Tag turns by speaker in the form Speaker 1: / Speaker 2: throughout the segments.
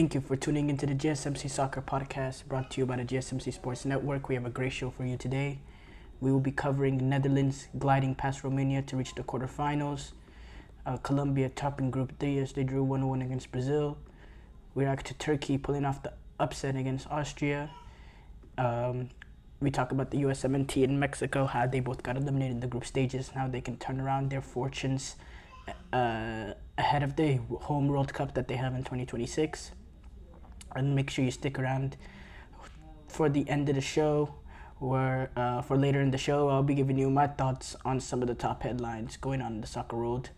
Speaker 1: Thank you for tuning into the GSMC Soccer Podcast, brought to you by the GSMC Sports Network. We have a great show for you today. We will be covering Netherlands gliding past Romania to reach the quarterfinals. Colombia topping Group 3 as they drew 1-1 against Brazil. We react to Turkey pulling off the upset against Austria. We talk about the USMNT and Mexico, how they both got eliminated in the group stages, and how they can turn around their fortunes ahead of the home World Cup that they have in 2026. And make sure you stick around for the end of the show, where for later in the show I'll be giving you my thoughts on some of the top headlines going on in the soccer world.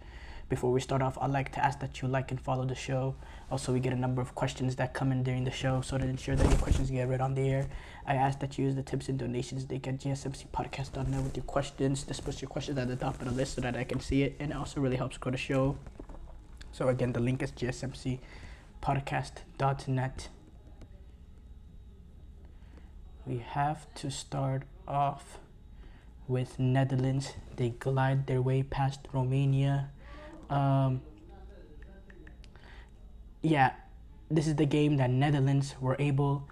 Speaker 1: Before we start off, I'd like to ask that you like and follow the show. Also, we get a number of questions that come in during the show, so to ensure that your questions get read on the air, I ask that you use the tips and donations link at gsmcpodcast.net with your questions. This puts your questions at the top of the list so that I can see it, and it also really helps grow the show. So again, the link is gsmcpodcast.net. We have to start off with Netherlands. They glide their way past Romania. This is the game that Netherlands were able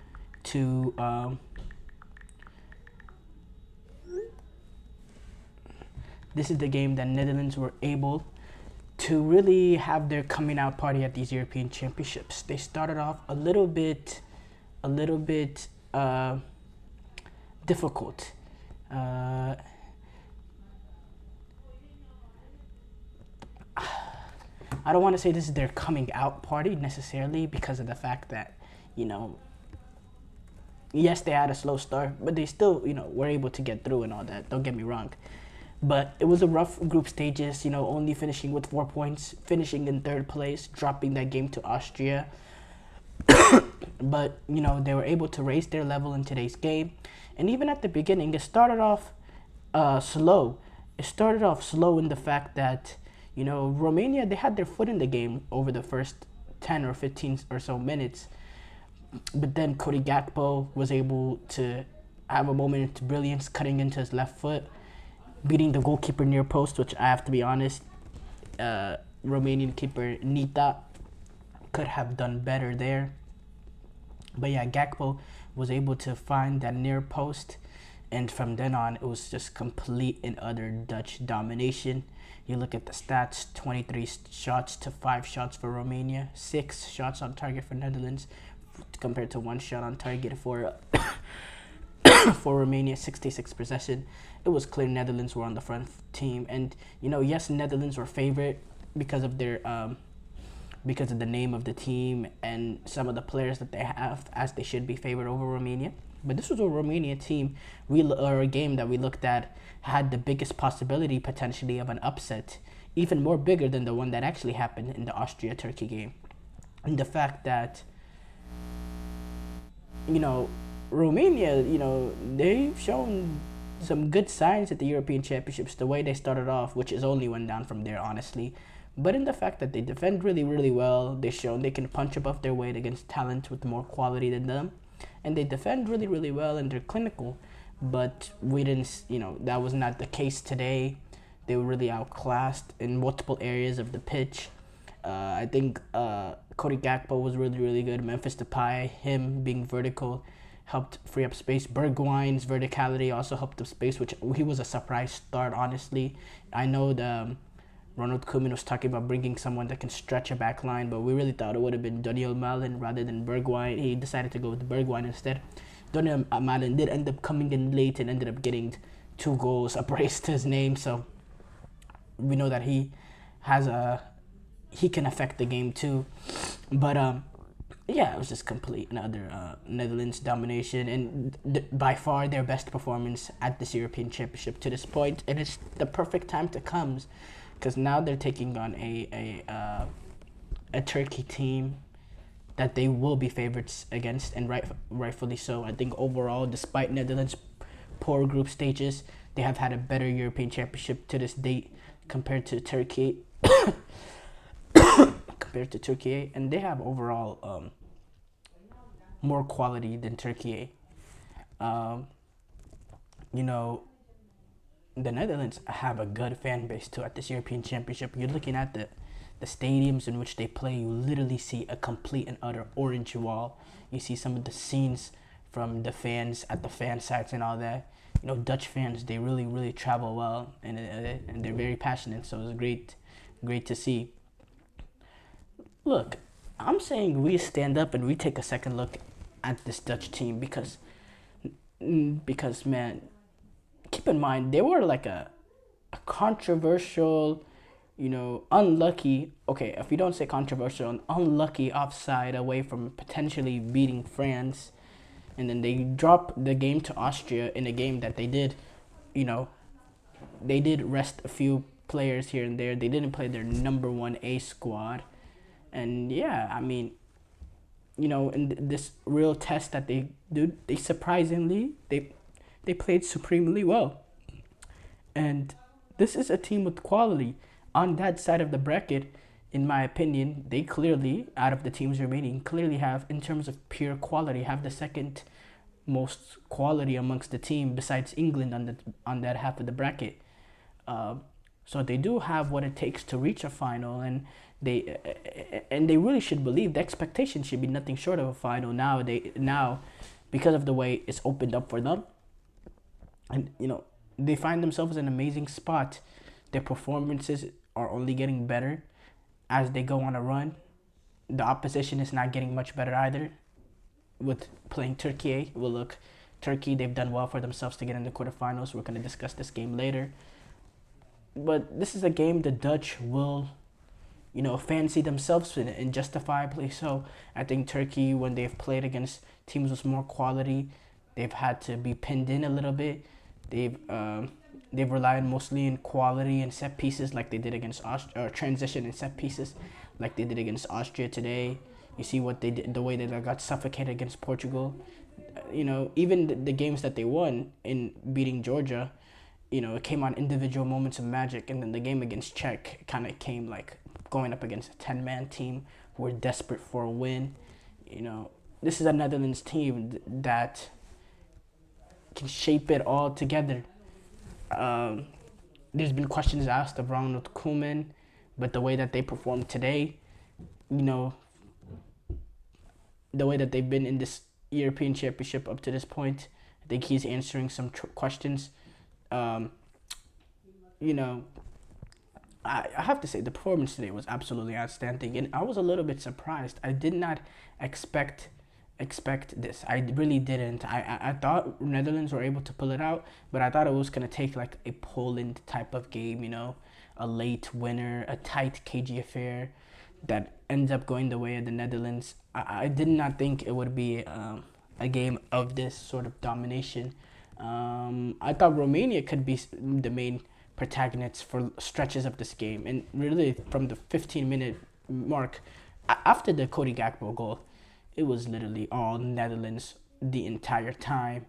Speaker 1: to really have their coming out party at these European Championships. They started off a little bit difficult. I don't want to say this is their coming out party necessarily, because of the fact that, yes, they had a slow start, but they still, were able to get through and all that. Don't get me wrong. But it was a rough group stages, only finishing with 4 points, finishing in third place, dropping that game to Austria. But, they were able to raise their level in today's game. And even at the beginning, it started off slow. It started off slow in the fact that, Romania, they had their foot in the game over the first 10 or 15 or so minutes. But then Cody Gakpo was able to have a moment of brilliance, cutting into his left foot, beating the goalkeeper near post, which I have to be honest, Romanian keeper Nita could have done better there. But yeah, Gakpo was able to find that near post, and from then on, it was just complete and utter Dutch domination. You look at the stats, 23 shots to 5 shots for Romania, 6 shots on target for Netherlands, compared to 1 shot on target for Romania, 66 possession. It was clear Netherlands were on the front team, and yes, Netherlands were favorite because of their because of the name of the team and some of the players that they have, as they should be favored over Romania. But this was a Romania team, or a game that we looked at, had the biggest possibility potentially of an upset, even more bigger than the one that actually happened in the Austria-Turkey game. And the fact that, Romania, they've shown some good signs at the European Championships, the way they started off, which is only went down from there, honestly. But in the fact that they defend really, really well, they've shown they can punch above their weight against talent with more quality than them. And they defend really, really well, and they're clinical. But we didn't, that was not the case today. They were really outclassed in multiple areas of the pitch. I think Cody Gakpo was really, really good. Memphis Depay, him being vertical, helped free up space. Bergwijn's verticality also helped up space, which he was a surprise start, honestly. I know Ronald Koeman was talking about bringing someone that can stretch a back line, but we really thought it would have been Daniel Malen rather than Bergwijn. He decided to go with Bergwijn instead. Daniel Malen did end up coming in late and ended up getting 2 goals appraised to his name, so we know that he can affect the game too. But it was just complete another Netherlands domination, and by far their best performance at this European Championship to this point. And it's the perfect time to come, because now they're taking on a Turkey team that they will be favorites against, and rightfully so. I think overall, despite Netherlands' poor group stages, they have had a better European Championship to this date compared to Turkey. And they have overall more quality than Turkey. The Netherlands have a good fan base too at this European Championship. You're looking at the the stadiums in which they play, you literally see a complete and utter orange wall. You see some of the scenes from the fans at the fan sites and all that. Dutch fans, they really, really travel well, and they're very passionate. So it's great to see. Look, I'm saying we stand up and we take a second look at this Dutch team because man, keep in mind they were like a controversial, unlucky. Okay, if you don't say controversial, an unlucky offside away from potentially beating France, and then they dropped the game to Austria in a game that they did rest a few players here and there. They didn't play their number one A squad, and yeah, I mean, in this real test that they did, they surprisingly they played supremely well, and this is a team with quality on that side of the bracket. In my opinion, they clearly, out of the teams remaining, clearly have, in terms of pure quality, have the second most quality amongst the team besides England on that half of the bracket. So they do have what it takes to reach a final, and they really should believe the expectation should be nothing short of a final now because of the way it's opened up for them, and they find themselves in an amazing spot. Their performances are only getting better as they go on a run. The opposition is not getting much better either. With playing Türkiye, well, look, Turkey, they've done well for themselves to get in the quarterfinals. We're going to discuss this game later. But this is a game the Dutch will, fancy themselves in, and justifiably so. I think Turkey, when they've played against teams with more quality, they've had to be pinned in a little bit. They've relied mostly in quality and set pieces like they did against Austria, or transition and set pieces like they did against Austria today. You see what they did, the way they got suffocated against Portugal. Even the games that they won in beating Georgia, it came on individual moments of magic. And then the game against Czech kind of came like going up against a 10-man team who were desperate for a win. This is a Netherlands team that can shape it all together. There's been questions asked of Ronald Koeman, but the way that they performed today, the way that they've been in this European Championship up to this point, I think he's answering some questions. I have to say the performance today was absolutely outstanding, and I was a little bit surprised. I did not expect this. I really didn't. I thought Netherlands were able to pull it out, but I thought it was going to take like a Poland type of game, a late winner, a tight, cagey affair that ends up going the way of the Netherlands. I did not think it would be a game of this sort of domination. I thought Romania could be the main protagonists for stretches of this game, and really from the 15-minute mark after the Cody Gakpo goal, it was literally all Netherlands the entire time.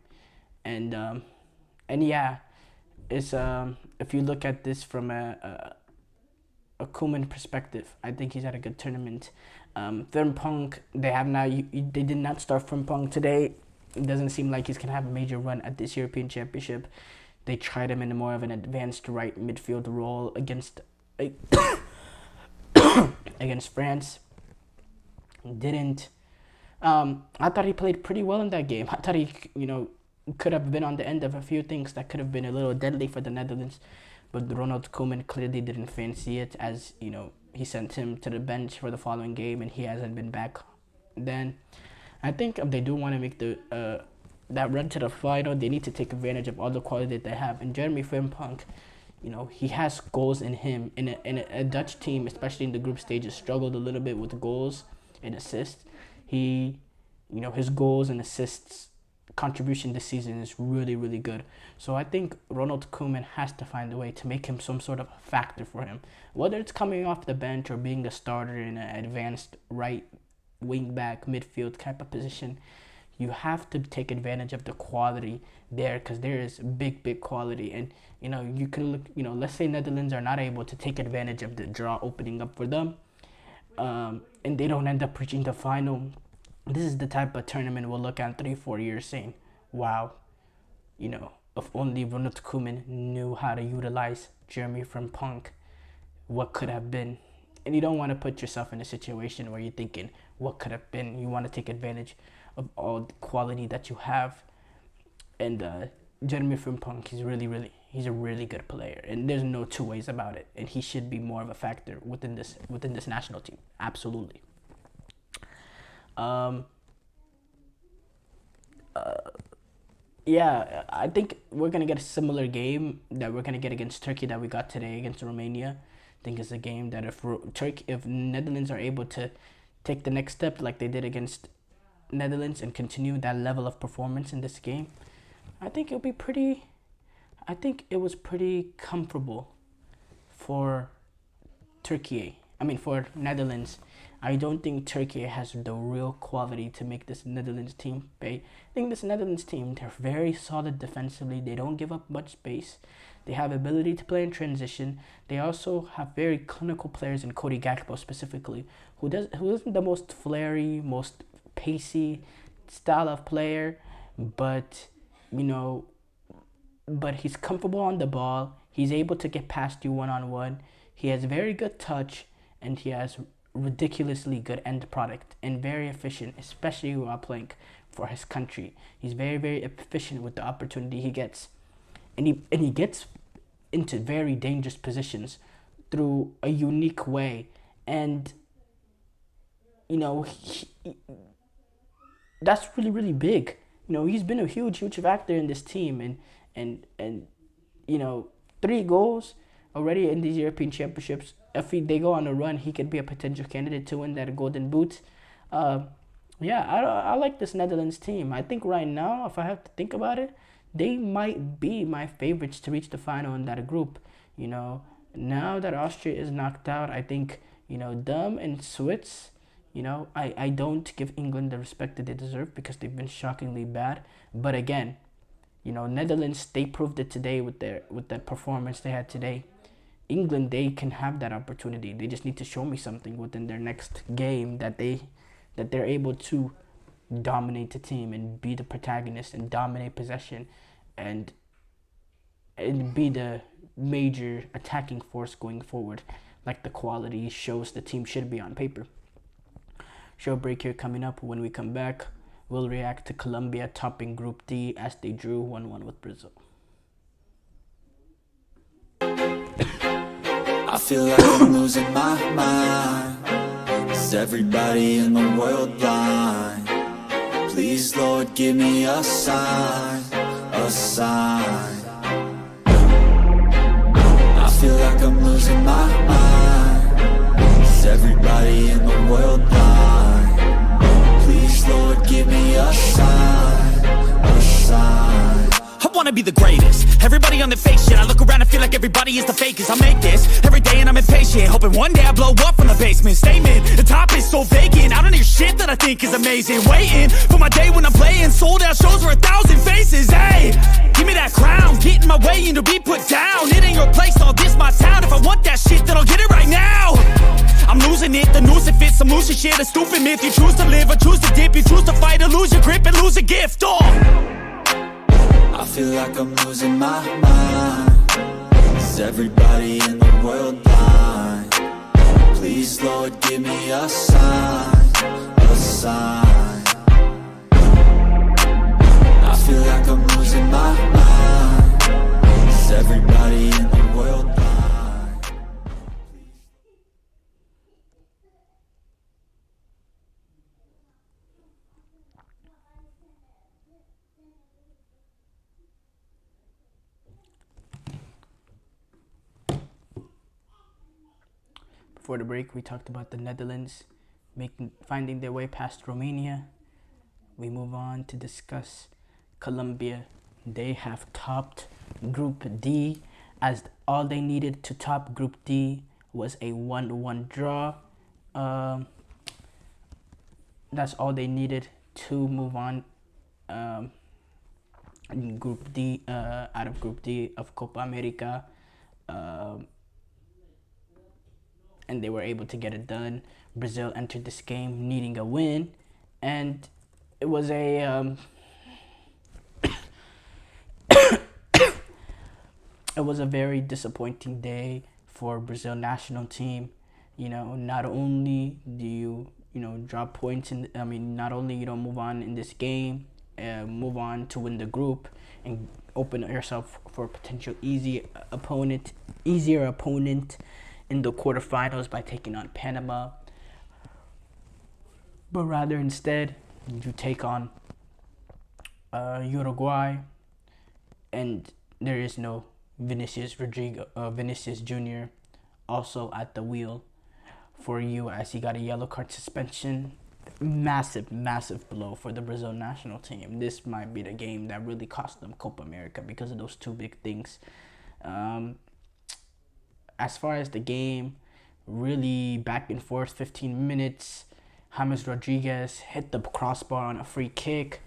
Speaker 1: And yeah, it's if you look at this from a Koeman perspective, I think he's had a good tournament. Frimpong, they did not start Frimpong today. It doesn't seem like he's gonna have a major run at this European Championship. They tried him in more of an advanced right midfield role against against France. Didn't. I thought he played pretty well in that game. I thought he, could have been on the end of a few things that could have been a little deadly for the Netherlands. But Ronald Koeman clearly didn't fancy it, as, he sent him to the bench for the following game, and he hasn't been back then. I think if they do want to make that run to the final, they need to take advantage of all the quality that they have. And Jeremy Frimpong, he has goals in him. In a Dutch team, especially in the group stages, struggled a little bit with goals and assists. He, his goals and assists contribution this season is really, really good. So I think Ronald Koeman has to find a way to make him some sort of factor for him. Whether it's coming off the bench or being a starter in an advanced right wing back midfield type of position, you have to take advantage of the quality there, because there is big quality. And you can look, let's say Netherlands are not able to take advantage of the draw opening up for them, and they don't end up reaching the final. This is the type of tournament we'll look at 3-4 years saying, wow, if only Ronald Koeman knew how to utilize Jeremy Frimpong, what could have been. And you don't want to put yourself in a situation where you're thinking, what could have been? You want to take advantage of all the quality that you have. And Jeremy Frimpong, he's a really good player, and there's no two ways about it. And he should be more of a factor within this national team. Absolutely. Yeah, I think we're gonna get a similar game that we're gonna get against Turkey that we got today against Romania. I think it's a game that if Netherlands are able to take the next step like they did against Netherlands and continue that level of performance in this game, I think it was pretty comfortable for for Netherlands. I don't think Turkey has the real quality to make this Netherlands team pay. I think this Netherlands team, they're very solid defensively. They don't give up much space. They have ability to play in transition. They also have very clinical players in Cody Gakpo specifically, who isn't the most flary, most pacey style of player, but he's comfortable on the ball. He's able to get past you one-on-one. He has very good touch, and he has ridiculously good end product and very efficient, especially while playing for his country. He's very, very efficient with the opportunity he gets. And he gets into very dangerous positions through a unique way. And, that's really, really big. He's been a huge factor in this team. And 3 goals already in these European Championships. If they go on a run, he could be a potential candidate to win that Golden Boot. I like this Netherlands team. I think right now, if I have to think about it, they might be my favorites to reach the final in that group. Now that Austria is knocked out, I think, them and Swiss, I don't give England the respect that they deserve because they've been shockingly bad. But again, Netherlands, they proved it today with that performance they had today. England, they can have that opportunity. They just need to show me something within their next game that they're able to dominate the team and be the protagonist and dominate possession and be the major attacking force going forward, like the quality shows the team should be on paper. Short break here coming up. When we come back, we'll react to Colombia topping Group D as they drew 1-1 with Brazil.
Speaker 2: I feel like I'm losing my mind. Is everybody in the world blind? Please, Lord, give me a sign, a sign. I feel like I'm losing my mind. Is everybody in the world blind? Please, Lord, give me a sign, a sign.
Speaker 3: I wanna be the greatest. Everybody on the fake shit. I look around and feel like everybody is the fakest. I make this every day and I'm impatient, hoping one day I blow up from the basement. Statement, the top is so vacant. I don't hear shit that I think is amazing. Waiting for my day when I'm playing sold out shows for 1,000 faces. Hey, give me that crown, get in my way and to be put down. It ain't your place, all this my town. If I want that shit, then I'll get it right now. I'm losing it, the noose it fits, some losing shit, a stupid myth. You choose to live or choose to dip, you choose to fight or lose your grip and lose a gift.
Speaker 2: I feel like I'm losing my mind. Is everybody in the world blind? Please, Lord, give me a sign, a sign. I feel like I'm losing my mind. Is everybody in the world blind?
Speaker 1: Before the break, we talked about the Netherlands finding their way past Romania. We move on to discuss Colombia. They have topped Group D, as all they needed to top Group D was a 1-1 draw. That's all they needed to move on in Group D, out of Group D of Copa America. And they were able to get it done. Brazil entered this game needing a win, and it was a it was a very disappointing day for Brazil national team. Not only do you drop points not only you don't move on in this game, move on to win the group and open yourself for a potential easier opponent in the quarterfinals by taking on Panama, but rather instead you take on Uruguay, and there is no Vinicius Jr. also at the wheel for you, as he got a yellow card suspension. Massive blow for the Brazil national team. This might be the game that really cost them Copa America because of those two big things. As far as the game, really back and forth, 15 minutes. James Rodriguez hit the crossbar on a free kick.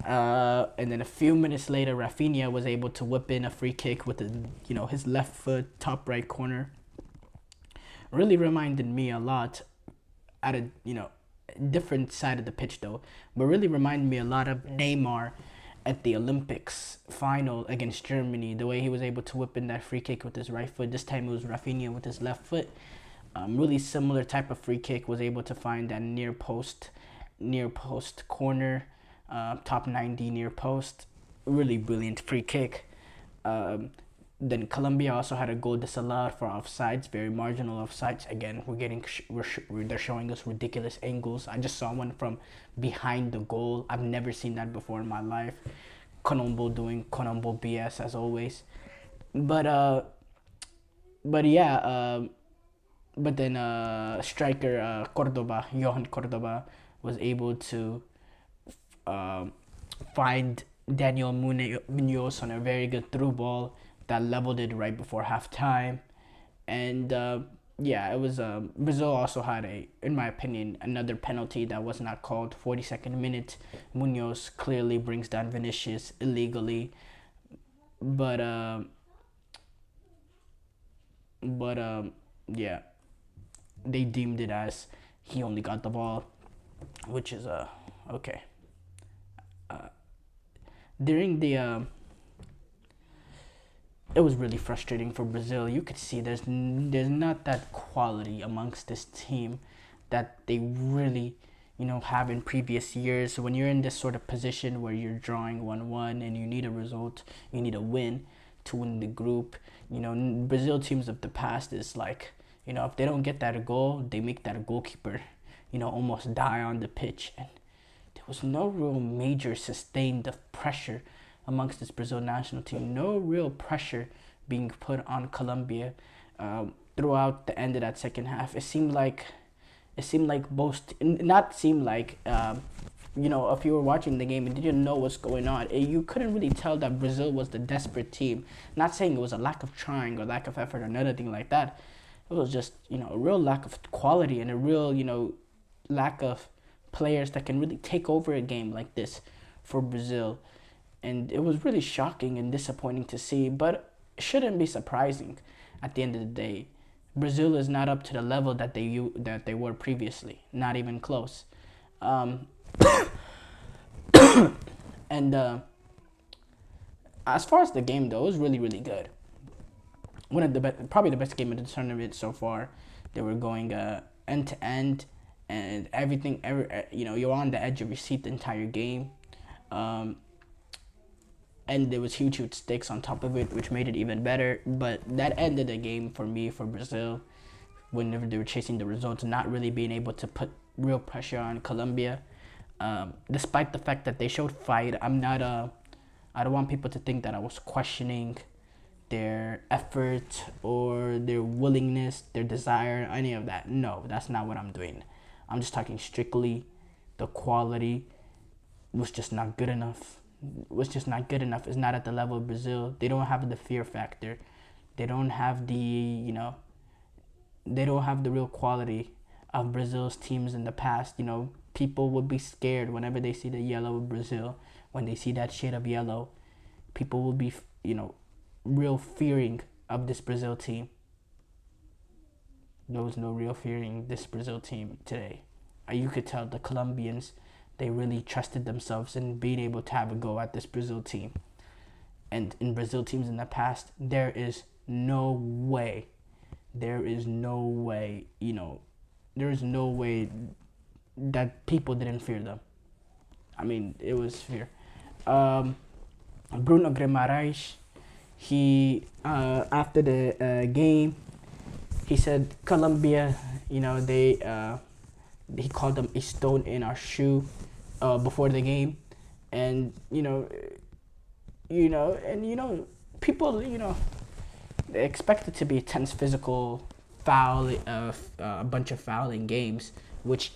Speaker 1: And then a few minutes later, Rafinha was able to whip in a free kick with his left foot, top right corner. Really reminded me a lot at a different side of the pitch though, but really reminded me a lot of Neymar at the Olympics final against Germany. The way he was able to whip in that free kick with his right foot. This time it was Rafinha with his left foot. Really similar type of free kick. Was able to find that near post corner, top 90 near post. Really brilliant free kick. Then Colombia also had a goal disallowed for offsides, very marginal offsides. Again, they're showing us ridiculous angles. I just saw one from behind the goal. I've never seen that before in my life. Colombo doing Colombo BS as always. But then striker Johan Cordoba was able to find Daniel Munoz on a very good through ball that leveled it right before halftime. And it was Brazil also had in my opinion, another penalty that was not called. 42nd minute, Munoz clearly brings down Vinicius illegally, but they deemed it as he only got the ball, which is okay. During the it was really frustrating for Brazil. You could see there's not that quality amongst this team that they really, have in previous years. So when you're in this sort of position where you're drawing 1-1 and you need a result, you need a win to win the group. Brazil teams of the past is like, if they don't get that goal, they make that goalkeeper, almost die on the pitch. And there was no real major sustained pressure amongst this Brazil national team. No real pressure being put on Colombia throughout the end of that second half. If you were watching the game and didn't know what's going on, you couldn't really tell that Brazil was the desperate team. Not saying it was a lack of trying or lack of effort or anything like that. It was just, a real lack of quality and a real, lack of players that can really take over a game like this for Brazil. And it was really shocking and disappointing to see, but it shouldn't be surprising at the end of the day. Brazil is not up to the level that they were previously, not even close. And as far as the game though, it was really, really good. One of the probably the best game of the tournament so far. They were going end to end, and everything. You're on the edge of your seat the entire game. And there was huge stakes on top of it, which made it even better. But that ended the game for me, for Brazil, whenever they were chasing the results, not really being able to put real pressure on Colombia. Despite the fact that they showed fight, I don't want people to think that I was questioning their effort or their willingness, their desire, any of that. No, that's not what I'm doing. I'm just talking strictly the quality was just not good enough. It's not at the level of Brazil. They don't have the fear factor. They don't have the, they don't have the real quality of Brazil's teams in the past. People would be scared whenever they see the yellow of Brazil. When they see that shade of yellow, people will be, real fearing of this Brazil team. There was no real fearing this Brazil team today. You could tell the Colombians, they really trusted themselves in being able to have a go at this Brazil team. And in Brazil teams in the past, there is no way there is no way, there is no way that people didn't fear them. I mean, it was fear. Bruno Guimarães, he after the game, he said Colombia, he called them a stone in our shoe before the game, and people, they expect it to be a tense physical foul, a bunch of fouling games, which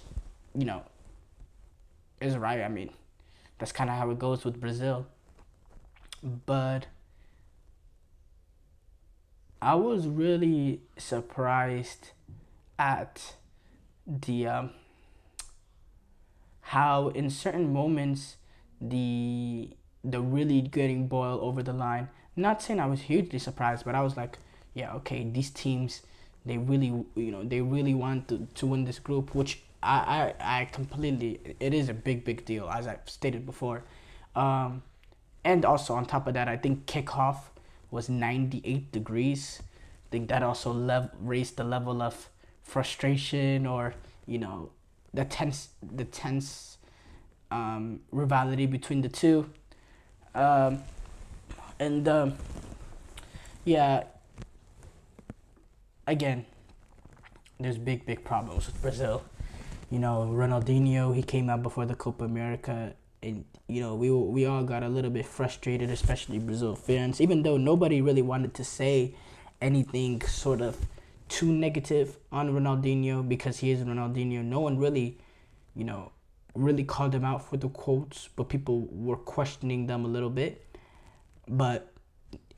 Speaker 1: is right. I mean, that's kind of how it goes with Brazil. But I was really surprised at the how in certain moments the really getting Boyle over the line. Not saying I was hugely surprised, but I was like, yeah, okay, these teams, they really want to win this group, which I completely, it is a big deal, as I've stated before. And also on top of that, I think kickoff was 98 degrees. I think that also raised the level of frustration, or the tense rivalry between the two. Again, there's big problems with Brazil. Ronaldinho, he came out before the Copa America, and we all got a little bit frustrated, especially Brazil fans, even though nobody really wanted to say anything sort of too negative on Ronaldinho, because he is Ronaldinho. No one really called him out for the quotes, but people were questioning them a little bit. But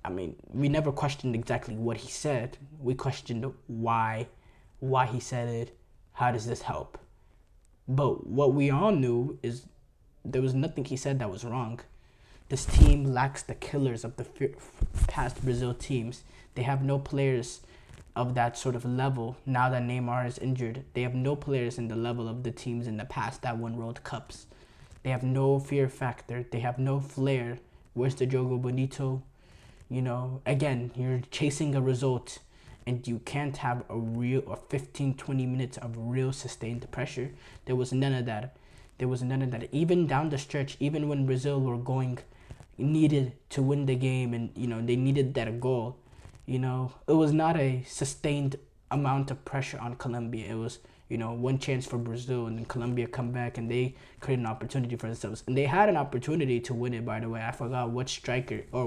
Speaker 1: I mean, we never questioned exactly what he said. We questioned why he said it. How does this help? But what we all knew is there was nothing he said that was wrong. This team lacks the killers of the past Brazil teams. They have no players of that sort of level now that Neymar is injured. They have no players in the level of the teams in the past that won World Cups. They have no fear factor. They have no flair. Where's the Jogo Bonito? Again, you're chasing a result, and you can't have a real 15-20 minutes of real sustained pressure. There was none of that. Even down the stretch, even when Brazil were needed to win the game, and they needed that goal, it was not a sustained amount of pressure on Colombia. It was one chance for Brazil, and then Colombia come back and they create an opportunity for themselves, and they had an opportunity to win it. By the way, I forgot what striker or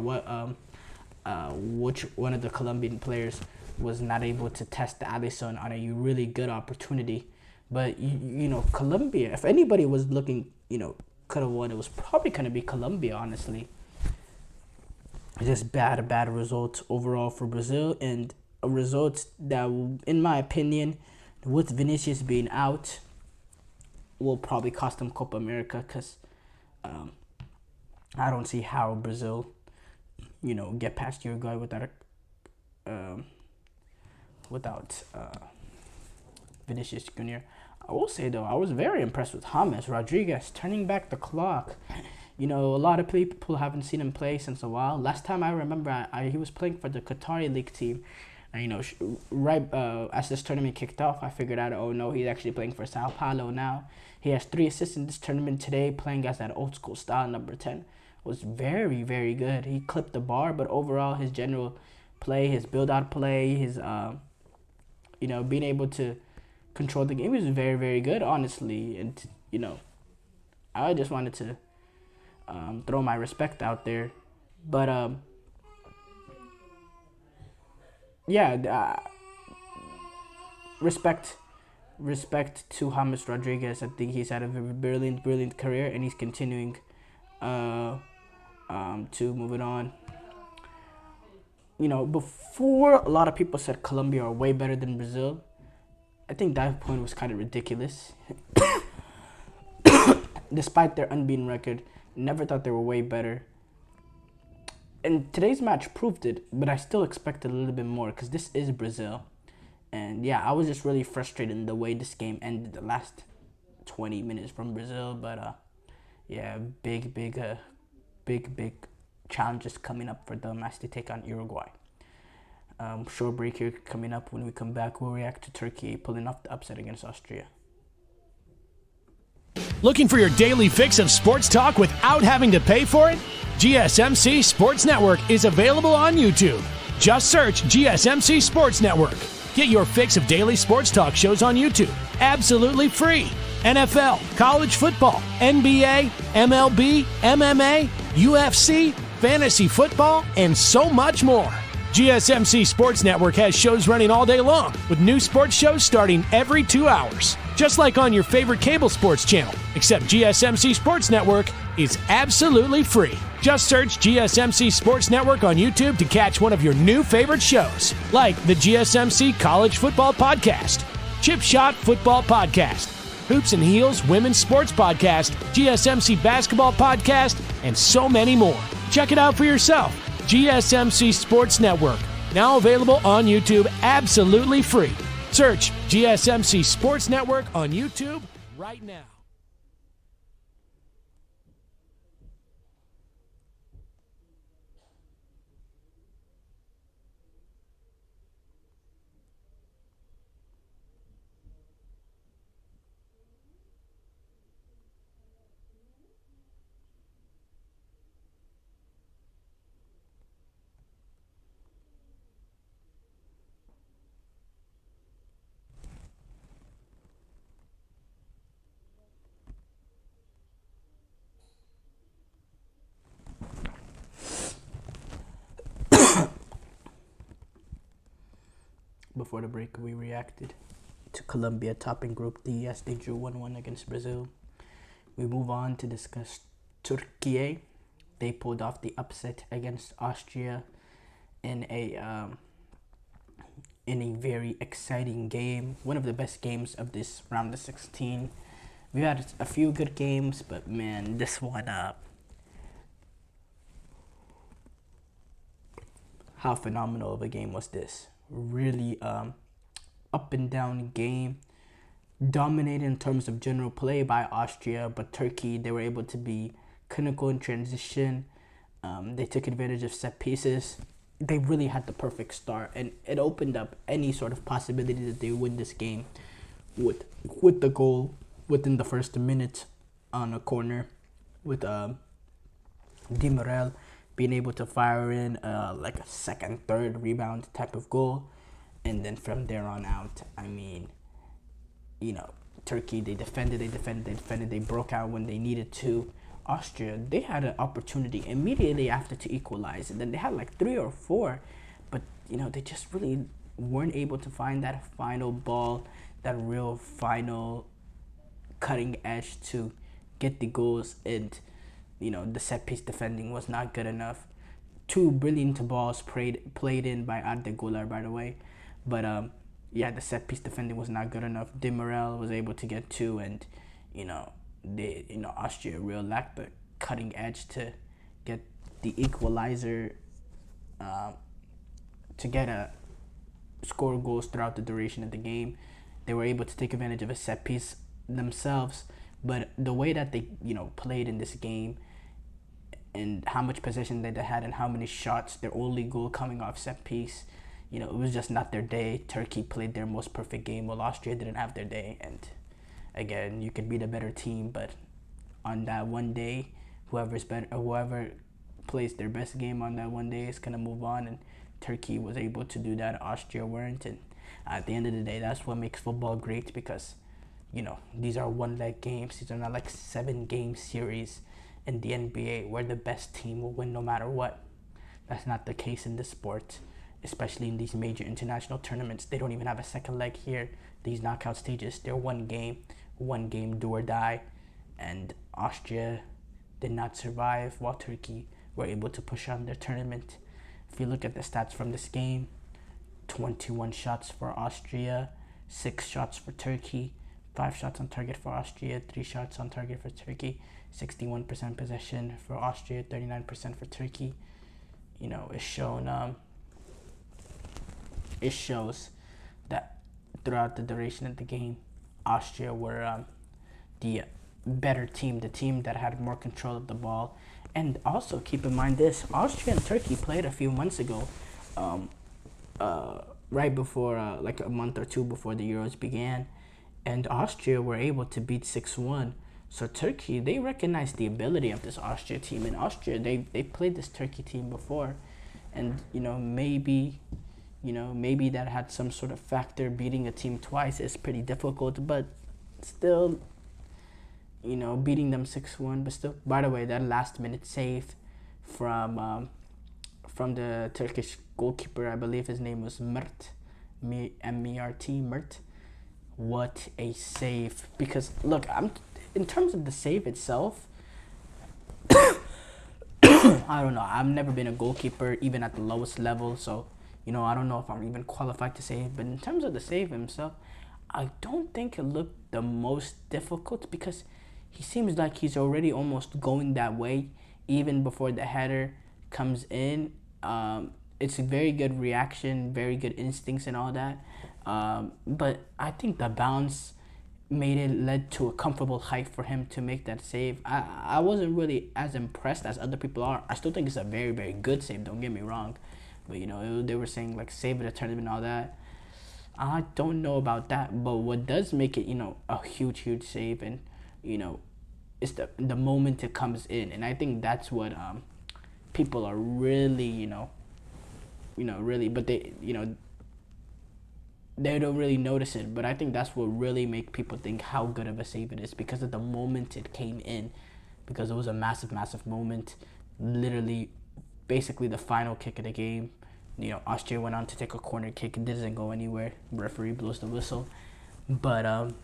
Speaker 1: which one of the Colombian players was not able to test Alisson on a really good opportunity. But Colombia, if anybody was looking, could have won, it was probably gonna be Colombia, honestly. Just bad results overall for Brazil, and a result that, in my opinion, with Vinicius being out, will probably cost them Copa America, because I don't see how Brazil, get past Uruguay without Vinicius Jr. I will say, though, I was very impressed with James Rodriguez turning back the clock. A lot of people haven't seen him play since a while. Last time I remember, he was playing for the Qatari League team. And, as this tournament kicked off, I figured out, oh no, he's actually playing for Sao Paulo now. He has 3 assists in this tournament today, playing as that old school style number 10. Was very good. He clipped the bar, but overall his general play, his build-out play, his being able to control the game was very good, honestly. And I just wanted to throw my respect out there. But respect to James Rodriguez. I think he's had a very brilliant career, and he's continuing to move it on. Before, a lot of people said Colombia are way better than Brazil. I think that point was kind of ridiculous. Despite their unbeaten record, never thought they were way better. And today's match proved it, but I still expected a little bit more, because this is Brazil. And yeah, I was just really frustrated in the way this game ended, the last 20 minutes from Brazil. But big challenges coming up for them as they take on Uruguay. Short break here coming up. When we come back, we'll react to Turkey pulling off the upset against Austria.
Speaker 4: Looking for your daily fix of sports talk without having to pay for it? GSMC Sports Network is available on YouTube. Just search GSMC Sports Network. Get your fix of daily sports talk shows on YouTube, absolutely free. NFL, college football, NBA, MLB, MMA, UFC, fantasy football, and so much more. GSMC Sports Network has shows running all day long, with new sports shows starting every 2 hours. Just like on your favorite cable sports channel, except GSMC Sports Network is absolutely free. Just search GSMC Sports Network on YouTube to catch one of your new favorite shows, like the GSMC College Football Podcast, Chip Shot Football Podcast, Hoops and Heels Women's Sports Podcast, GSMC Basketball Podcast, and so many more. Check it out for yourself. GSMC Sports Network, now available on YouTube absolutely free. Search GSMC Sports Network on YouTube right now.
Speaker 1: Before the break, we reacted to Colombia topping Group D as they drew 1-1 against Brazil. We move on to discuss Türkiye. They pulled off the upset against Austria in a very exciting game. One of the best games of this round of 16. We had a few good games, but man, this one how phenomenal of a game was this? Really up and down game, dominated in terms of general play by Austria, but Turkey, they were able to be clinical in transition. They took advantage of set pieces. They really had the perfect start, and it opened up any sort of possibility that they win this game with the goal within the first minute on a corner with Demirel being able to fire in like a second, third rebound type of goal. And then from there on out, I mean, you know, Turkey, they defended, they broke out when they needed to. Austria, they had an opportunity immediately after to equalize, and then they had like 3 or 4, but, you know, they just really weren't able to find that final ball, that real final cutting edge to get the goals, and, you know, the set piece defending was not good enough. 2 brilliant balls played in by Arda Güler, by the way. But yeah, the set piece defending was not good enough. Demirel was able to get 2, and Austria really lacked the cutting edge to get the equalizer, to get score goals throughout the duration of the game. They were able to take advantage of a set piece themselves, but the way that they played in this game, and how much possession that they had, and how many shots, their only goal coming off set piece, it was just not their day. Turkey played their most perfect game, while Austria didn't have their day. And again, you could be the better team, but on that one day, whoever plays their best game on that one day is gonna move on. And Turkey was able to do that. Austria weren't. And at the end of the day, that's what makes football great, because these are one-leg games. These are not like 7-game series in the NBA where the best team will win no matter what. That's not the case in this sport, especially in these major international tournaments. They don't even have a second leg here. These knockout stages, they're one game do or die. And Austria did not survive, while Turkey were able to push on their tournament. If you look at the stats from this game, 21 shots for Austria, 6 shots for Turkey, 5 shots on target for Austria, 3 shots on target for Turkey, 61% possession for Austria, 39% for Turkey. It shows that throughout the duration of the game, Austria were the better team, the team that had more control of the ball. And also keep in mind this, Austria and Turkey played a few months ago right before, like a month or two before the Euros began, and Austria were able to beat 6-1. So Turkey, they recognized the ability of this Austria team. And Austria, they played this Turkey team before, and maybe that had some sort of factor. Beating a team twice is pretty difficult, but still, beating them 6-1. But still, by the way, that last minute save from the Turkish goalkeeper, I believe his name was Mert, M-E-R-T, Mert. What a save! Because look, in terms of the save itself, I don't know. I've never been a goalkeeper, even at the lowest level, so I don't know if I'm even qualified to save. But in terms of the save himself, I don't think it looked the most difficult, because he seems like he's already almost going that way even before the header comes in. It's a very good reaction, very good instincts and all that. But I think the bounce led to a comfortable height for him to make that save. I wasn't really as impressed as other people are. I still think it's a very, very good save, don't get me wrong. But, they were saying, like, save of the tournament and all that. I don't know about that. But what does make it, a huge, huge save, and, it's the moment it comes in. And I think that's what people are really, really, but they don't really notice it. But I think that's what really make people think how good of a save it is, because of the moment it came in, because it was a massive, massive moment. Literally, basically the final kick of the game. Austria went on to take a corner kick. It doesn't go anywhere. Referee blows the whistle. But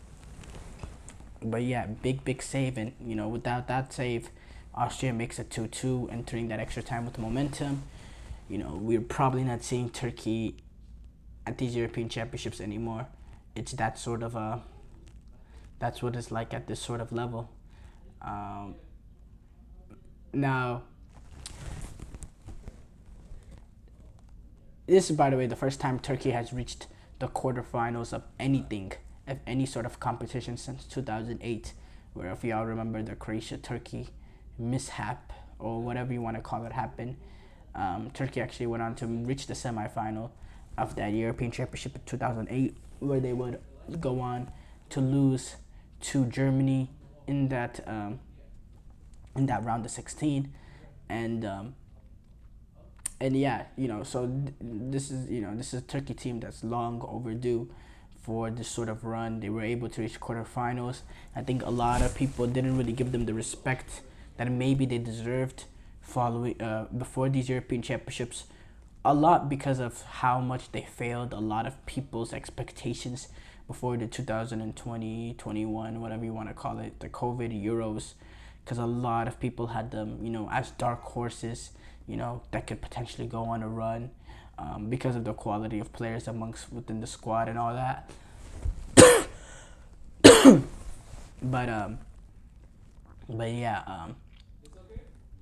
Speaker 1: yeah, big save. And, without that save, Austria makes it 2-2, entering that extra time with momentum. We're probably not seeing Turkey at these European Championships anymore. It's that sort of that's what it's like at this sort of level. Now, this is, by the way, the first time Turkey has reached the quarterfinals of anything, of any sort of competition, since 2008, where, if y'all remember, the Croatia-Turkey mishap, or whatever you want to call it, happened. Turkey actually went on to reach the semifinal of that European Championship in 2008, where they would go on to lose to Germany in that round of 16, and yeah, so this is a Turkey team that's long overdue for this sort of run. They were able to reach quarterfinals. I think a lot of people didn't really give them the respect that maybe they deserved before these European Championships. A lot because of how much they failed a lot of people's expectations before the 2020, 21, whatever you want to call it, the COVID Euros, because a lot of people had them, as dark horses, that could potentially go on a run, because of the quality of players within the squad and all that.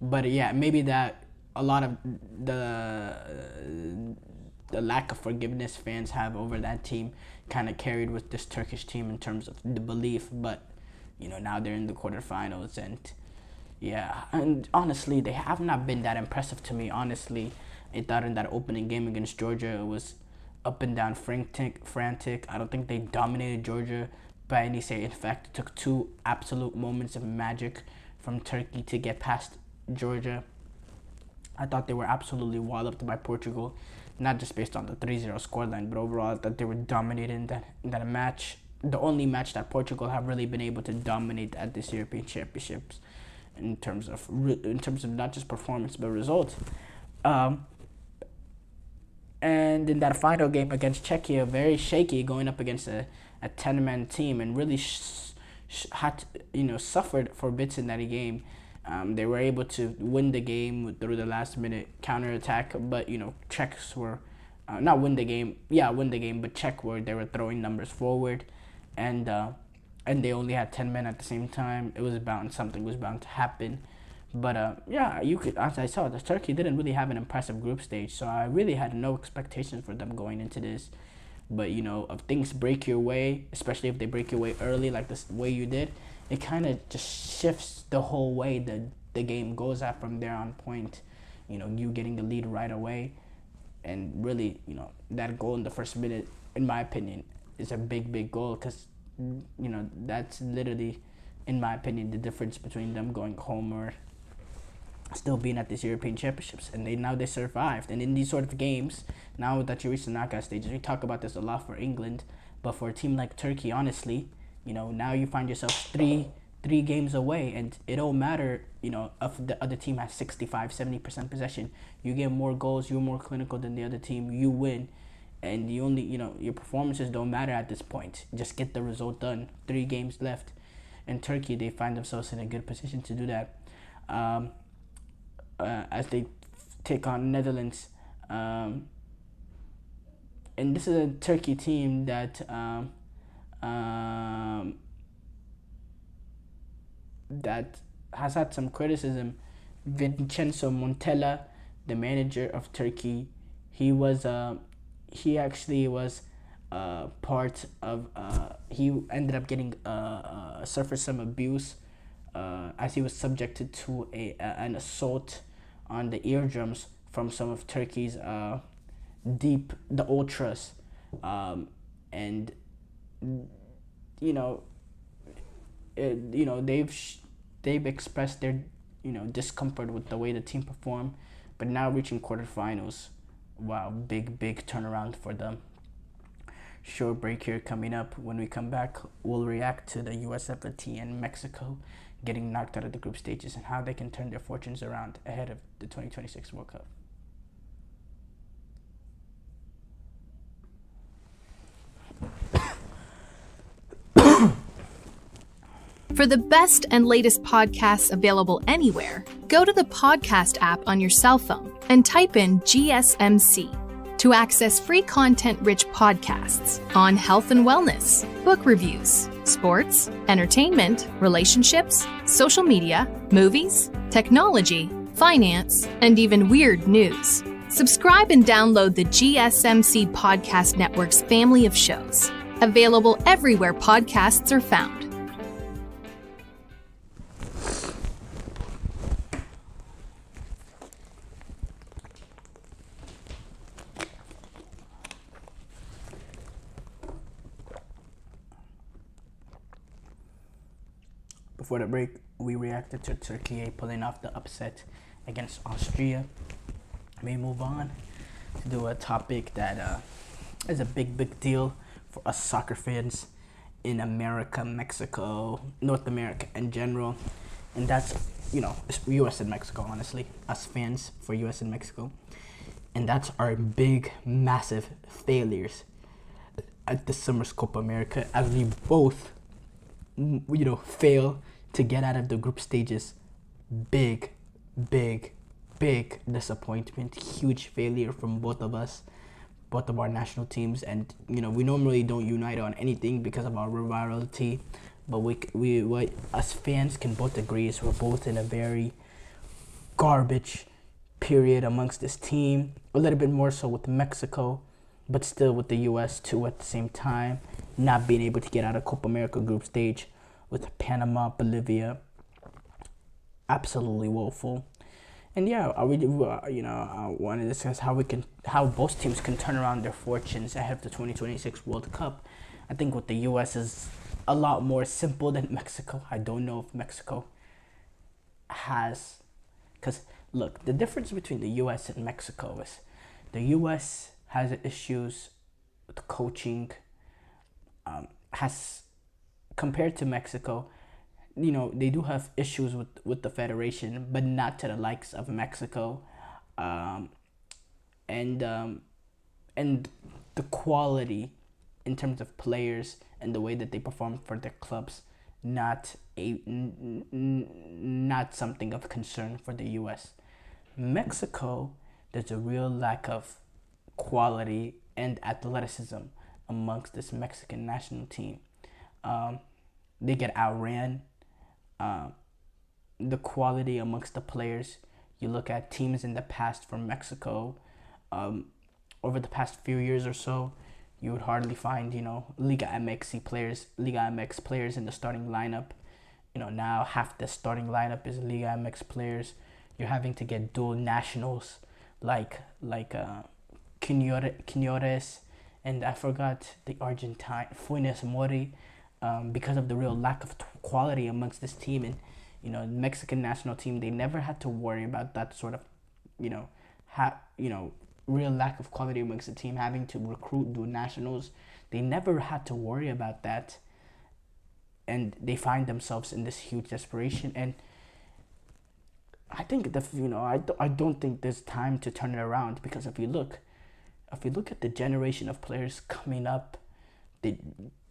Speaker 1: But yeah, maybe that a lot of the lack of forgiveness fans have over that team kind of carried with this Turkish team in terms of the belief. But now they're in the quarterfinals, and yeah, and honestly, they have not been that impressive to me. Honestly, I thought in that opening game against Georgia, it was up and down, frantic. I don't think they dominated Georgia by any say. In fact, it took two absolute moments of magic from Turkey to get past Georgia. I thought they were absolutely walloped by Portugal, not just based on the 3-0 scoreline, but overall I thought they were dominating that match. The only match that Portugal have really been able to dominate at this European Championships in terms of not just performance but results. And in that final game against Czechia, very shaky, going up against a 10-man team, and really suffered for bits in that game. They were able to win the game through the last-minute counterattack, but Czechs were not win the game. Yeah, win the game, but they were throwing numbers forward, and they only had 10 men at the same time. Something was bound to happen. But as I saw, the Turkey didn't really have an impressive group stage, so I really had no expectations for them going into this. But if things break your way, especially if they break your way early, like the way you did, it kind of just shifts the whole way the game goes at from there on point. You getting the lead right away. and really, that goal in the first minute, in my opinion, is a big goal, because that's literally, in my opinion, the difference between them going home or still being at these European Championships. And they survived. And in these sort of games, now that you reach the knockout stages, we talk about this a lot for England, but for a team like Turkey, honestly, now you find yourself three games away, and it don't matter, if the other team has 65-70% possession. You get more goals, you're more clinical than the other team, you win. And you only, your performances don't matter at this point. Just get the result done. 3 games left. In Turkey, they find themselves in a good position to do that. As they take on Netherlands. And this is a Turkey team that that has had some criticism. Vincenzo Montella, the manager of Turkey, he actually was part of, he ended up getting suffered some abuse as he was subjected to an assault on the eardrums from some of Turkey's the ultras, and they've expressed their discomfort with the way the team performed, but now reaching quarterfinals. Wow, big turnaround for them. Short break here coming up. When we come back, we'll react to the USFT and Mexico getting knocked out of the group stages and how they can turn their fortunes around ahead of the 2026 World Cup.
Speaker 5: For the best and latest podcasts available anywhere, go to the podcast app on your cell phone and type in GSMC to access free content-rich podcasts on health and wellness, book reviews, sports, entertainment, relationships, social media, movies, technology, finance, and even weird news. Subscribe and download the GSMC Podcast Network's family of shows, available everywhere podcasts are found.
Speaker 1: Before the break, we reacted to Türkiye pulling off the upset against Austria. We move on to do a topic that is a big deal for us soccer fans in America, Mexico, North America in general. And that's, US and Mexico, honestly. Us fans for US and Mexico. And that's our big, massive failures at this summer's Copa America, as we both fail to get out of the group stages. Big disappointment, huge failure from both of us, both of our national teams. And we normally don't unite on anything because of our rivalry, but we us fans can both agree is we're both in a very garbage period amongst this team. A little bit more so with Mexico, but still with the US too at the same time, not being able to get out of Copa America group stage with Panama, Bolivia. Absolutely woeful. And yeah, I want to discuss how both teams can turn around their fortunes ahead of the 2026 World Cup. I think with the US is a lot more simple than Mexico. I don't know if Mexico has, because look, the difference between the US and Mexico is the US has issues with coaching, has, compared to Mexico, they do have issues with the federation, but not to the likes of Mexico, and the quality in terms of players and the way that they perform for their clubs, not something of concern for the US. Mexico, there's a real lack of quality and athleticism amongst this Mexican national team. They get outran. The quality amongst the players, you look at teams in the past from Mexico, over the past few years or so, you would hardly find, Liga MX players in the starting lineup. Now half the starting lineup is Liga MX players. You're having to get dual nationals like Quiñones, and I forgot the Argentine Funes Mori, because of the real lack of quality amongst this team. And the Mexican national team, they never had to worry about that sort of real lack of quality amongst the team, having to recruit, do nationals. They never had to worry about that, and they find themselves in this huge desperation. And I think I don't think there's time to turn it around, because if you look at the generation of players coming up,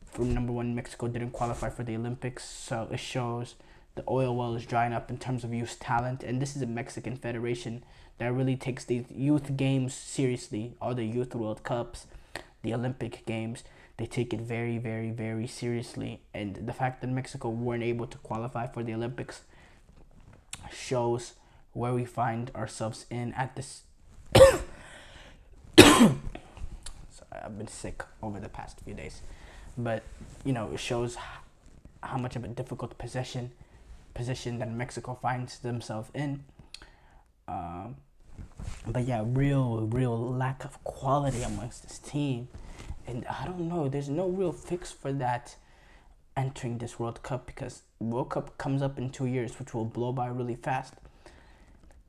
Speaker 1: for number one, Mexico didn't qualify for the Olympics, so it shows the oil well is drying up in terms of youth talent. And this is a Mexican federation that really takes these youth games seriously. All the youth World Cups, the Olympic Games, they take it very, very, very seriously. And the fact that Mexico weren't able to qualify for the Olympics shows where we find ourselves in at this. So I've been sick over the past few days, but it shows how much of a difficult position that Mexico finds themselves in. But yeah, real lack of quality amongst this team, and I don't know. There's no real fix for that entering this World Cup, because World Cup comes up in 2 years, which will blow by really fast.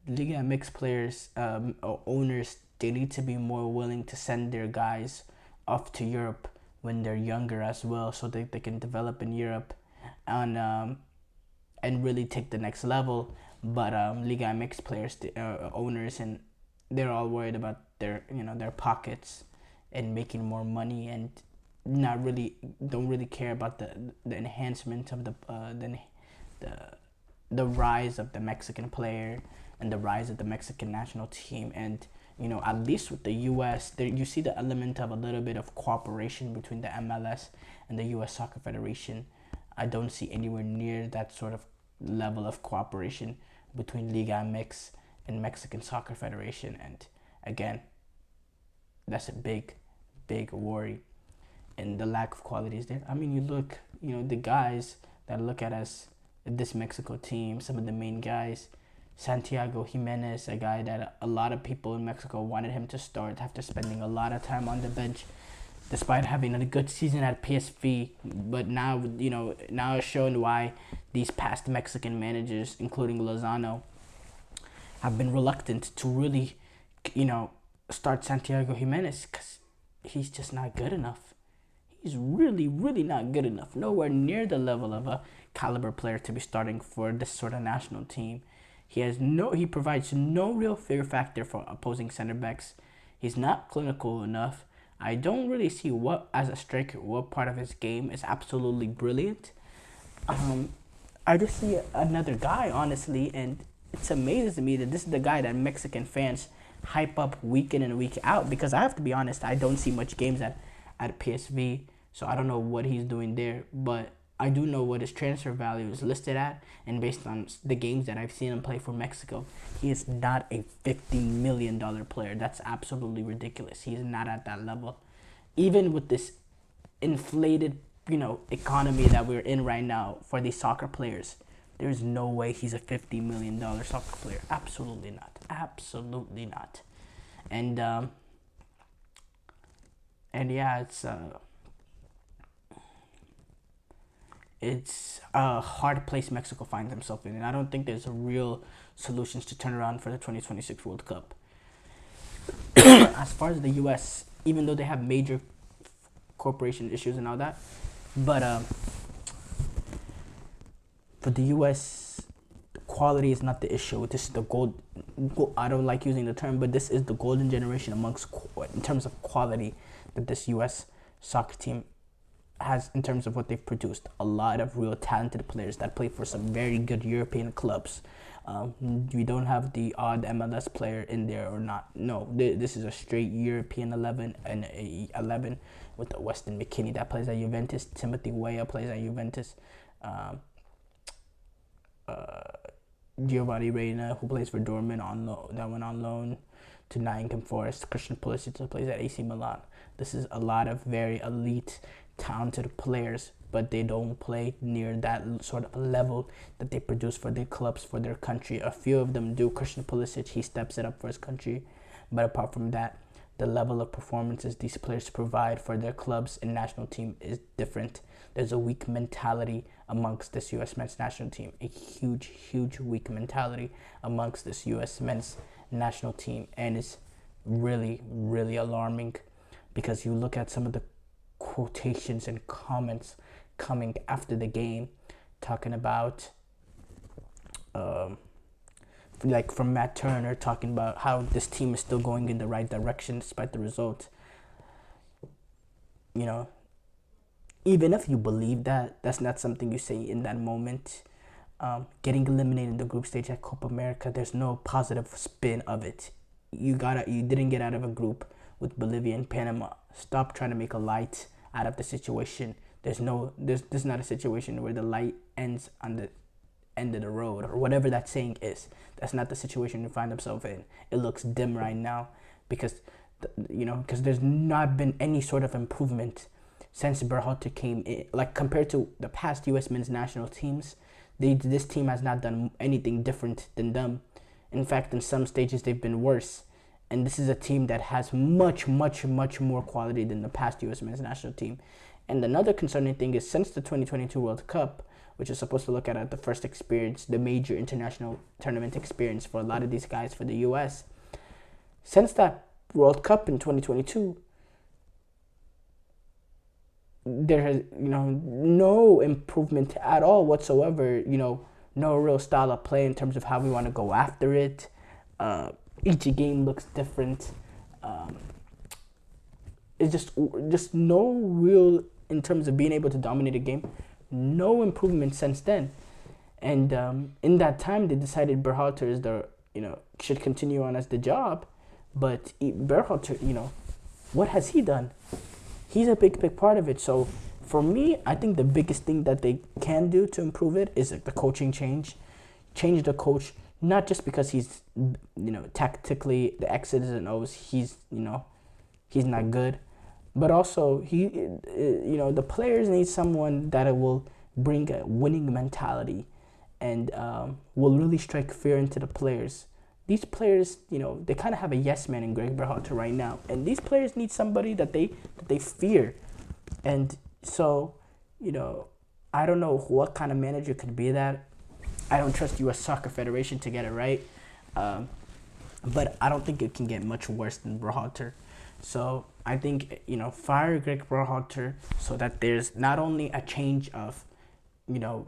Speaker 1: Liga MX players, or owners, they need to be more willing to send their guys off to Europe when they're younger as well, so that they can develop in Europe and really take the next level. But Liga MX players, owners, and they're all worried about their pockets and making more money, and don't really care about the enhancement of the rise of the Mexican player and the rise of the Mexican national team. And at least with the US, there you see the element of a little bit of cooperation between the MLS and the US Soccer Federation. I don't see anywhere near that sort of level of cooperation between Liga MX and Mexican Soccer Federation. And again, that's a big worry. And the lack of quality is there. I mean, you look, the guys that look at us, this Mexico team, some of the main guys, Santiago Jimenez, a guy that a lot of people in Mexico wanted him to start after spending a lot of time on the bench, despite having a good season at PSV. But now, now it's shown why these past Mexican managers, including Lozano, have been reluctant to really, start Santiago Jimenez, because he's just not good enough. He's really, really not good enough. Nowhere near the level of a caliber player to be starting for this sort of national team. He provides no real fear factor for opposing center backs. He's not clinical enough. I don't really see as a striker, what part of his game is absolutely brilliant. I just see another guy, honestly, and it amazes me that this is the guy that Mexican fans hype up week in and week out, because I have to be honest, I don't see much games at PSV, so I don't know what he's doing there, but I do know what his transfer value is listed at, and based on the games that I've seen him play for Mexico, he is not a $50 million player. That's absolutely ridiculous. He is not at that level. Even with this inflated, economy that we're in right now for these soccer players, there's no way he's a $50 million soccer player. Absolutely not. Absolutely not. And yeah, it's a hard place Mexico finds himself in, and I don't think there's a real solutions to turn around for the 2026 World Cup. As far as the US, even though they have major corporation issues and all that, but for the US, quality is not the issue. This is the I don't like using the term, but this is the golden generation in terms of quality that this US soccer team has in terms of what they've produced. A lot of real talented players that play for some very good European clubs. We don't have the odd MLS player in there or not. No, this is a straight European 11 and a 11 with Weston McKennie that plays at Juventus. Timothy Weah plays at Juventus. Giovanni Reina, who plays for Dortmund that went on loan to Nottingham Forest. Christian Pulisic, who plays at AC Milan. This is a lot of very elite, talented players, but they don't play near that sort of level that they produce for their clubs, for their country. A few of them do. Christian Pulisic, he steps it up for his country, but apart from that, the level of performances these players provide for their clubs and national team is different. There's a weak mentality amongst this U.S. men's national team, a huge weak mentality amongst this U.S. men's national team, and it's really alarming, because you look at some of the quotations and comments coming after the game, talking about like from Matt Turner, talking about how this team is still going in the right direction despite the result. You know, even if you believe that, that's not something you say in that moment. Getting eliminated in the group stage at Copa America, there's no positive spin of it. You didn't get out of a group with Bolivia and Panama. Stop trying to make a light out of the situation. This is not a situation where the light ends on the end of the road, or whatever that saying is. That's not the situation you find themselves in. It looks dim right now because there's not been any sort of improvement since Berhalter came in. Like, compared to the past U.S. men's national teams, this team has not done anything different than them. In fact, in some stages they've been worse. And this is a team that has much more quality than the past U.S. men's national team. And another concerning thing is, since the 2022 World Cup, which is supposed to look at the first experience, the major international tournament experience for a lot of these guys for the U.S., since that World Cup in 2022, there has, no improvement at all whatsoever. No real style of play in terms of how we want to go after it. Each game looks different. It's just no real, in terms of being able to dominate a game, no improvement since then. And in that time, they decided Berhalter is should continue on as the job. But Berhalter, what has he done? He's a big part of it. So for me, I think the biggest thing that they can do to improve it is the coaching change. Change the coach, not just because he's, tactically, the X's and O's, he's not good. But also, the players need someone that will bring a winning mentality and will really strike fear into the players. These players, they kind of have a yes man in Greg Berhalter right now, and these players need somebody that they fear. And so, I don't know what kind of manager could be that. I don't trust U.S. Soccer Federation to get it right, but I don't think it can get much worse than Berhalter. So I think, fire Greg Berhalter so that there's not only a change of,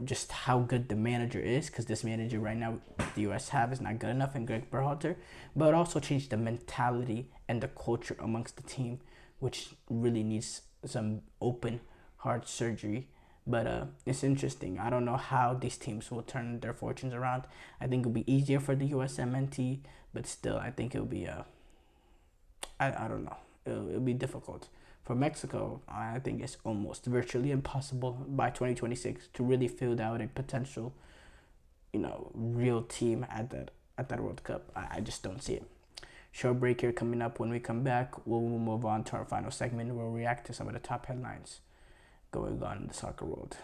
Speaker 1: just how good the manager is, because this manager right now the U.S. have is not good enough in Greg Berhalter, but also change the mentality and the culture amongst the team, which really needs some open heart surgery. But it's interesting. I don't know how these teams will turn their fortunes around. I think it'll be easier for the USMNT, but still, I think it'll be I don't know. It'll be difficult. For Mexico, I think it's almost virtually impossible by 2026 to really fill out a potential, real team at that World Cup. I just don't see it. Short break here coming up. When we come back, we'll move on to our final segment. We'll react to some of the top headlines going on in the soccer world.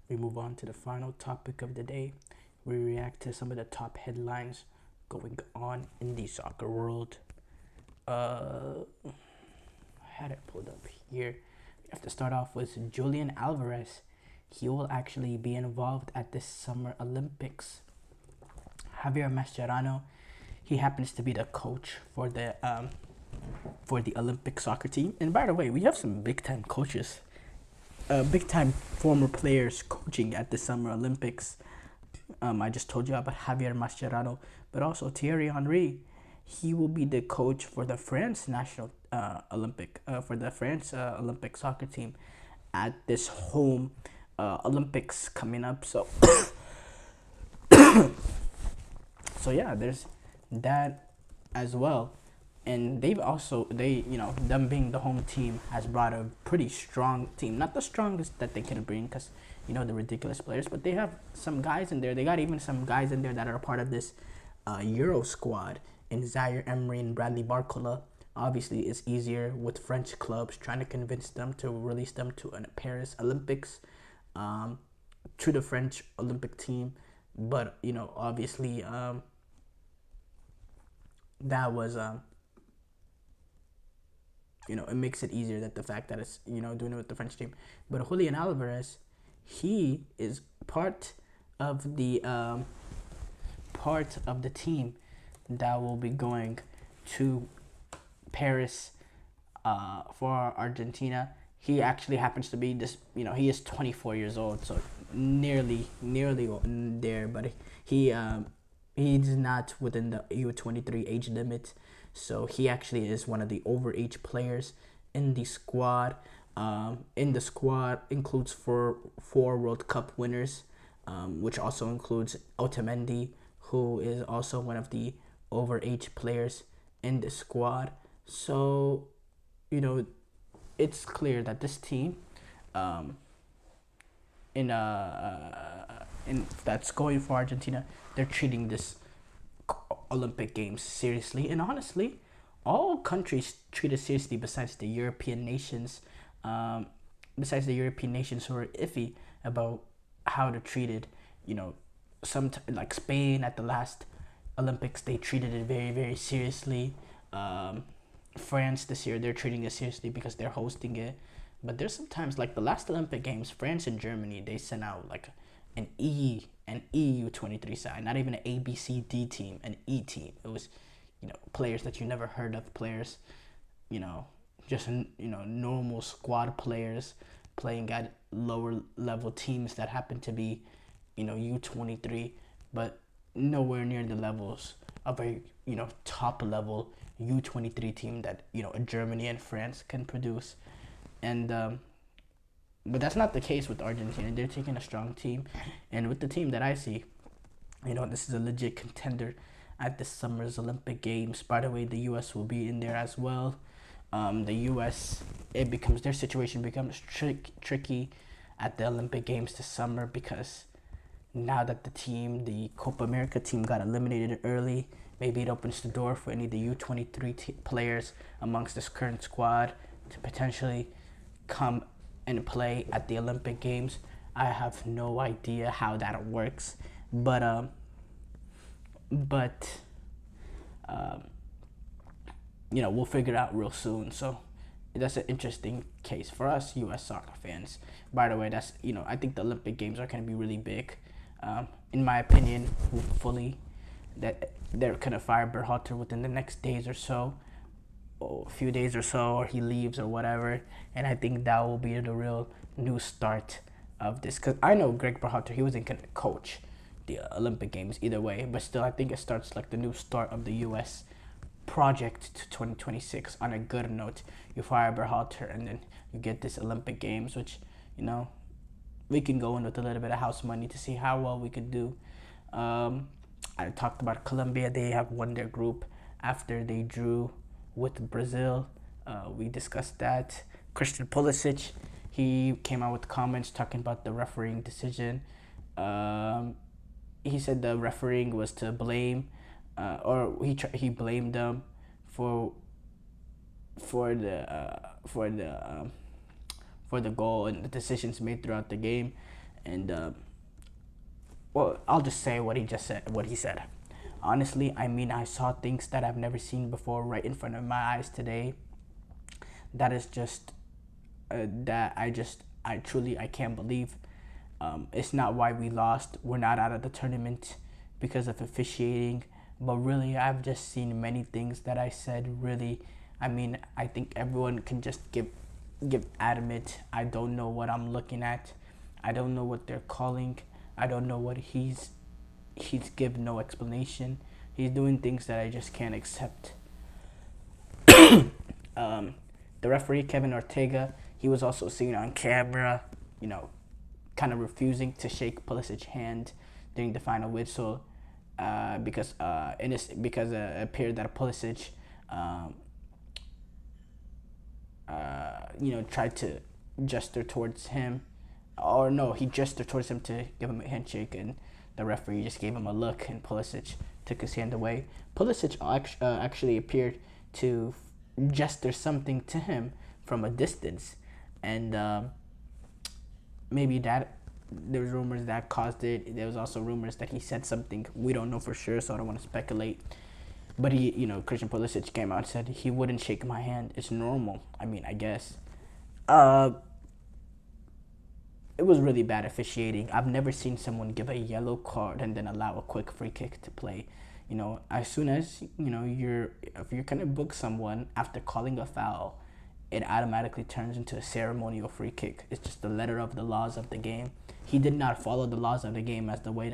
Speaker 1: we move on to the final topic of the day. We react to some of the top headlines going on in the soccer world. I had it pulled up here. We have to start off with Julian Alvarez. He will actually be involved at this Summer Olympics. Javier Mascherano, he happens to be the coach for the Olympic soccer team. And by the way, we have some big-time coaches, big-time former players coaching at the Summer Olympics. I just told you about Javier Mascherano, but also Thierry Henry. He will be the coach for the France national Olympic soccer team at this home Olympics coming up. So, so yeah, there's that as well. And them being the home team has brought a pretty strong team. Not the strongest that they could bring because, the ridiculous players. But they have some guys in there. They got even some guys in there that are a part of this Euro squad. In Zaire Emery and Bradley Barcola. Obviously, it's easier with French clubs trying to convince them to release them to a Paris Olympics, to the French Olympic team. But, obviously, that was... it makes it easier that the fact that it's, doing it with the French team. But Julian Alvarez, he is part of the team that will be going to Paris for Argentina. He actually happens to be this, he is 24 years old, so nearly there, but he's not within the U23 age limit. So he actually is one of the overage players in the squad. In the squad includes four World Cup winners, which also includes Otamendi, who is also one of the overage players in the squad. So, it's clear that this team, in that's going for Argentina, they're treating this Olympic Games seriously, and honestly, all countries treat it seriously besides the European nations. Besides the European nations who are iffy about how to treat it, like Spain at the last Olympics, they treated it very, very seriously. France this year, they're treating it seriously because they're hosting it. But there's sometimes, like the last Olympic Games, France and Germany, they sent out like an EU23 side, not even an A, B, C, D team, an E team. It was, players that you never heard of, players, just, normal squad players playing at lower level teams that happen to be, U23, but nowhere near the levels of a, top level U23 team that, Germany and France can produce. And, but that's not the case with Argentina. They're taking a strong team. And with the team that I see, this is a legit contender at this summer's Olympic Games. By the way, the U.S. will be in there as well. The U.S., their situation becomes tricky at the Olympic Games this summer because now that the Copa America team got eliminated early, maybe it opens the door for any of the U23 players amongst this current squad to potentially come and play at the Olympic Games. I have no idea how that works, but we'll figure it out real soon. So that's an interesting case for us U.S. soccer fans. By the way, that's I think the Olympic Games are going to be really big. In my opinion, hopefully that they're gonna fire Berhalter within the next days or so, or a few days or so, or he leaves or whatever. And I think that will be the real new start of this. Because I know Greg Berhalter, he wasn't gonna coach the Olympic Games either way, but still I think it starts like the new start of the U.S. project to 2026 on a good note. You fire Berhalter and then you get this Olympic Games, which we can go in with a little bit of house money to see how well we could do. I talked about Colombia. They have won their group after they drew with Brazil. We discussed that. Christian Pulisic, he came out with comments talking about the refereeing decision. He said the refereeing was to blame, or he blamed them for the goal and the decisions made throughout the game. And well, I'll just say what he said. Honestly, I mean, I saw things that I've never seen before right in front of my eyes today. That is just that I truly can't believe. It's not why we lost. We're not out of the tournament because of officiating. But really, I've just seen many things that I said. Really, I mean, I think everyone can just give admit. I don't know what I'm looking at. I don't know what they're calling. I don't know what he's given no explanation. He's doing things that I just can't accept. The referee, Kevin Ortega, he was also seen on camera, kind of refusing to shake Pulisic's hand during the final whistle, because it appeared that Pulisic, tried to gesture towards him, or no, he gestured towards him to give him a handshake, and the referee just gave him a look, and Pulisic took his hand away. Pulisic actually appeared to gesture something to him from a distance, and maybe that there was rumors that caused it. There was also rumors that he said something. We don't know for sure, so I don't want to speculate. But Christian Pulisic came out and said he wouldn't shake my hand. It's normal. I mean, I guess. It was really bad officiating. I've never seen someone give a yellow card and then allow a quick free kick to play. As soon as, if you're going to book someone after calling a foul, it automatically turns into a ceremonial free kick. It's just the letter of the laws of the game. He did not follow the laws of the game as the way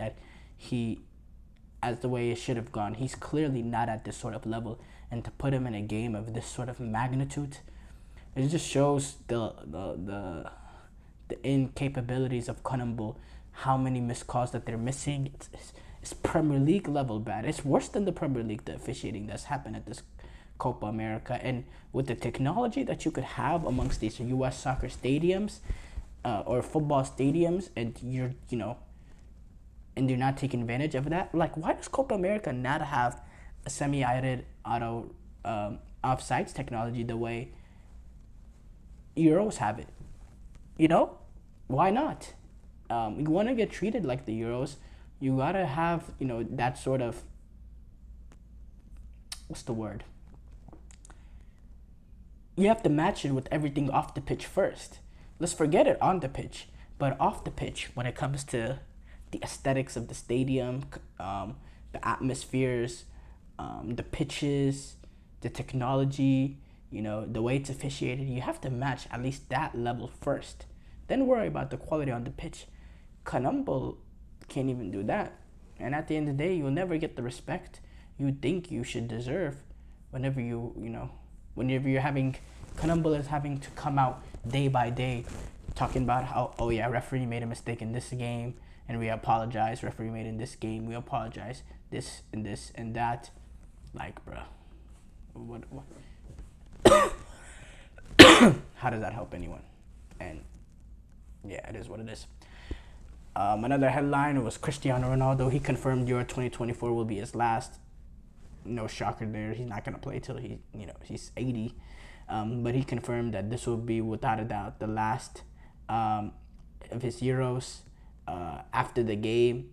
Speaker 1: it should have gone. He's clearly not at this sort of level. And to put him in a game of this sort of magnitude, it just shows the incapabilities of Colombia, how many missed calls that they're missing. It's Premier League level bad. It's worse than the Premier League, the officiating that's happened at this Copa America. And with the technology that you could have amongst these U.S. soccer stadiums or football stadiums, and you're not taking advantage of that, like, why does Copa America not have a semi-automated offsides technology the way Euros have it? Why not? You want to get treated like the Euros, you gotta have that sort of, what's the word? You have to match it with everything off the pitch first. Let's forget it on the pitch, but off the pitch, when it comes to the aesthetics of the stadium, the atmospheres, the pitches, the technology, the way it's officiated, you have to match at least that level first. Then worry about the quality on the pitch. Colombia can't even do that. And at the end of the day, you'll never get the respect you think you should deserve whenever you're having, Colombia is having to come out day by day talking about how, oh yeah, referee made a mistake in this game and we apologize. Referee made in this game, we apologize. This and that. Like, bruh, what? How does that help anyone? And yeah, it is what it is. Another headline was Cristiano Ronaldo. He confirmed Euro 2024 will be his last. No shocker there. He's not going to play till he's 80. But he confirmed that this will be, without a doubt, the last of his Euros. After the game,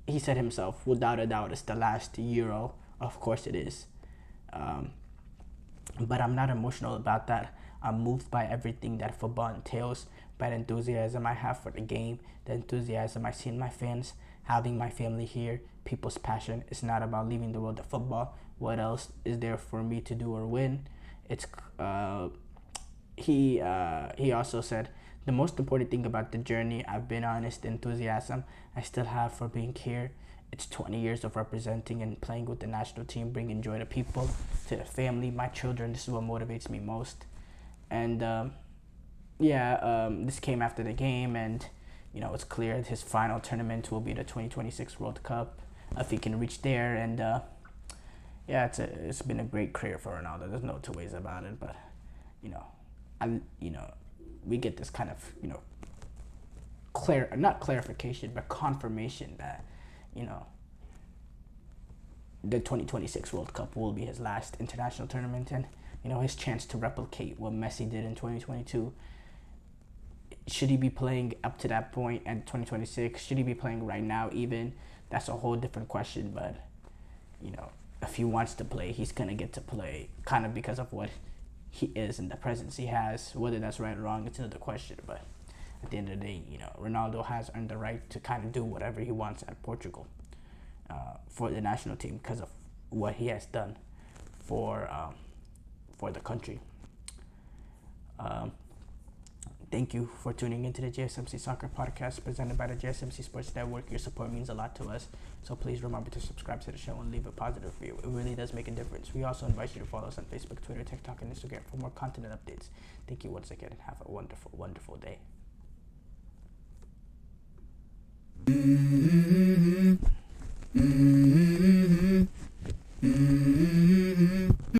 Speaker 1: he said himself, without a doubt, it's the last Euro. Of course it is. But I'm not emotional about that. I'm moved by everything that football entails, by the enthusiasm I have for the game, the enthusiasm I see in my fans, having my family here, people's passion. It's not about leaving the world of football. What else is there for me to do or win? He also said, the most important thing about the journey I've been on is the enthusiasm I still have for being here. It's 20 years of representing and playing with the national team, bringing joy to people, to the family, my children. This is what motivates me most. And this came after the game, and it's clear his final tournament will be the 2026 World Cup if he can reach there. And it's been a great career for Ronaldo. There's no two ways about it. But we get this kind of not clarification, but confirmation that the 2026 World Cup will be his last international tournament. And his chance to replicate what Messi did in 2022. Should he be playing up to that point in 2026? Should he be playing right now even? That's a whole different question, but, if he wants to play, he's going to get to play kind of because of what he is and the presence he has. Whether that's right or wrong, it's another question, but at the end of the day, Ronaldo has earned the right to kind of do whatever he wants at Portugal for the national team because of what he has done for the country. Thank you for tuning into the GSMC Soccer Podcast presented by the GSMC Sports Network. Your support means a lot to us, so please remember to subscribe to the show and leave a positive review. It really does make a difference. We also invite you to follow us on Facebook, Twitter, TikTok, and Instagram for more content and updates. Thank you once again and have a wonderful, wonderful day. Mm-hmm. Mm-hmm. Mm-hmm.